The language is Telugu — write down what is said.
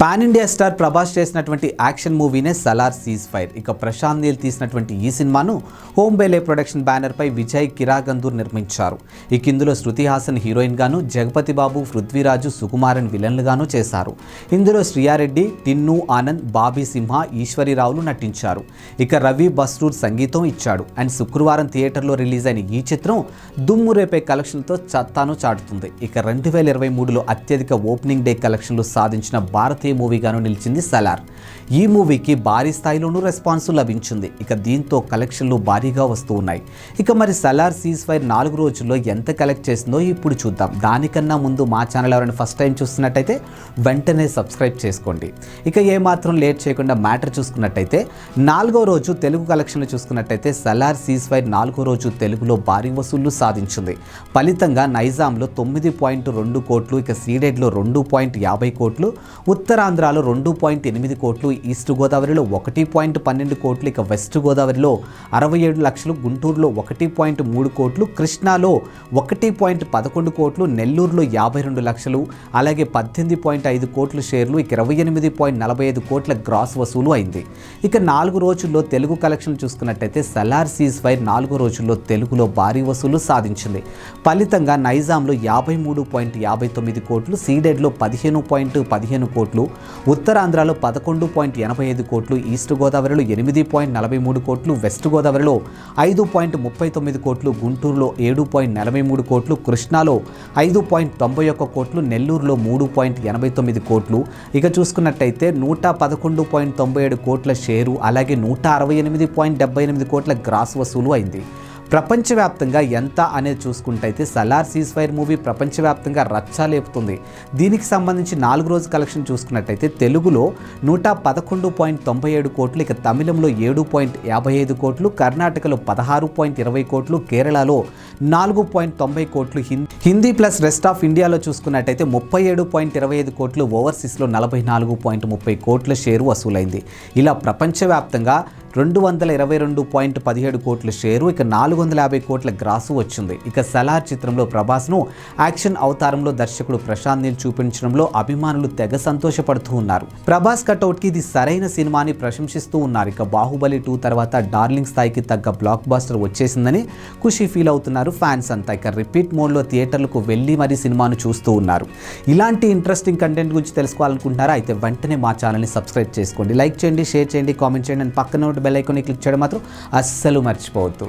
పాన్ ఇండియా స్టార్ ప్రభాస్ చేసినటువంటి యాక్షన్ మూవీనే సలార్ సీజ్ ఫైర్. ఇక ప్రశాంత్ నీల్ తీసినటువంటి ఈ సినిమాను హోమ్ బేలే ప్రొడక్షన్ బ్యానర్ పై విజయ్ కిరాగందూర్ నిర్మించారు. ఇక ఇందులో శృతి హాసన్ హీరోయిన్ గాను, జగపతి బాబు, పృథ్వీరాజు, సుకుమారన్ విలన్లు గాను చేశారు. ఇందులో శ్రియారెడ్డి, టిన్ను ఆనంద్, బాబీ సింహ, ఈశ్వరీరావులు నటించారు. ఇక రవి బస్రూర్ సంగీతం ఇచ్చాడు. అండ్ శుక్రవారం థియేటర్లో రిలీజ్ అయిన ఈ చిత్రం దుమ్ము రేపే కలెక్షన్లతో చత్తాను చాటుతుంది. ఇక 2023లో అత్యధిక ఓపెనింగ్ డే కలెక్షన్లు సాధించిన భారతీయ మూవీగాను నిలిచింది సలార్. ఈ మూవీకి భారీ స్థాయిలోనూ రెస్పాన్స్ లభించింది. ఇక దీంతో కలెక్షన్లు భారీగా వస్తూ ఉన్నాయి. ఇక మరి సలార్ సీజ్ ఫైర్ 4 రోజుల్లో ఎంత కలెక్ట్ చేసిందో ఇప్పుడు చూద్దాం. దానికన్నా ముందు మా ఛానల్ ఎవరైనా ఫస్ట్ టైం చూస్తున్నట్టయితే వెంటనే సబ్స్క్రైబ్ చేసుకోండి. ఇక ఏమాత్రం లేట్ చేయకుండా మ్యాటర్ చూసుకున్నట్టయితే 4వ రోజు తెలుగు కలెక్షన్లు చూసుకున్నట్టయితే సలార్ సీజ్ ఫైర్ 4వ రోజు తెలుగులో భారీ వసూళ్లు సాధించింది. ఫలితంగా నైజాంలో 9.2 కోట్లు, ఇక సీడెడ్లో 2.50 కోట్లు, ఉత్తరాంధ్రలో 2.8 కోట్లు, ఈస్ట్ గోదావరిలో 1.12 కోట్లు, ఇక వెస్ట్ గోదావరిలో 67 లక్షలు, గుంటూరులో 1.3 కోట్లు, కృష్ణాలో 1.11 కోట్లు, నెల్లూరులో 52 లక్షలు, అలాగే 18.5 కోట్ల షేర్లు, ఇక 28.45 కోట్ల గ్రాస్ వసూలు అయింది. ఇక 4 రోజుల్లో తెలుగు కలెక్షన్ చూసుకున్నట్టయితే సలార్ సీజ్ ఫైర్ 4 రోజుల్లో తెలుగులో భారీ వసూలు సాధించింది. ఫలితంగా నైజాంలో 53.59 కోట్లు, సీడెడ్లో 15.15 కోట్లు, ఉత్తరాంధ్రలో 11.85 కోట్లు, ఈస్ట్ గోదావరిలో 8.43 కోట్లు, వెస్ట్ గోదావరిలో 5.39 కోట్లు, గుంటూరులో 7.43 కోట్లు, కృష్ణాలో 5.91 కోట్లు, నెల్లూరులో 3.89 కోట్లు. ఇక చూసుకున్నట్టయితే 111.97 కోట్ల షేరు, అలాగే 168.78 కోట్ల గ్రాస్ వసూలు అయింది. ప్రపంచవ్యాప్తంగా ఎంత అనేది చూసుకుంటైతే సలార్ సీజ్ ఫైర్ మూవీ ప్రపంచవ్యాప్తంగా రచ్చా లేపుతుంది. దీనికి సంబంధించి 4 రోజు కలెక్షన్ చూసుకున్నట్టయితే తెలుగులో 111.97 కోట్లు, ఇక తమిళంలో 7.55 కోట్లు, కర్ణాటకలో 16.20 కోట్లు, కేరళలో 4.90 కోట్లు, హిందీ ప్లస్ రెస్ట్ ఆఫ్ ఇండియాలో చూసుకున్నట్టయితే 37.25 కోట్లు, ఓవర్సీస్లో 44.30 కోట్ల షేరు వసూలైంది. ఇలా ప్రపంచవ్యాప్తంగా 222.17 కోట్ల షేరు, ఇక 450 కోట్ల గ్రాసు వచ్చింది. ఇక సలార్ చిత్రంలో ప్రభాస్ను యాక్షన్ అవతారంలో దర్శకుడు ప్రశాంత్ నీల్ చూపించడంలో అభిమానులు తెగ సంతోషపడుతూ ఉన్నారు. ప్రభాస్ కటౌట్కి ఇది సరైన సినిమాని ప్రశంసిస్తూ ఉన్నారు. ఇక బాహుబలి 2 తర్వాత డార్లింగ్ స్థాయికి తగ్గ బ్లాక్ బాస్టర్ వచ్చేసిందని ఖుషి ఫీల్ అవుతున్నారు ఫ్యాన్స్ అంతా. ఇక రిపీట్ మోడ్లో థియేటర్లకు వెళ్ళి మరీ సినిమాను చూస్తూ ఉన్నారు. ఇలాంటి ఇంట్రెస్టింగ్ కంటెంట్ గురించి తెలుసుకోవాలనుకుంటారా? అయితే వెంటనే మా ఛానల్ని సబ్స్క్రైబ్ చేసుకోండి, లైక్ చేయండి, షేర్ చేయండి, కామెంట్ చేయండి, అండ్ పక్కన బెల్ ఐకాన్ని క్లిక్ చేయడం మాత్రం అస్సలు మర్చిపోవద్దు.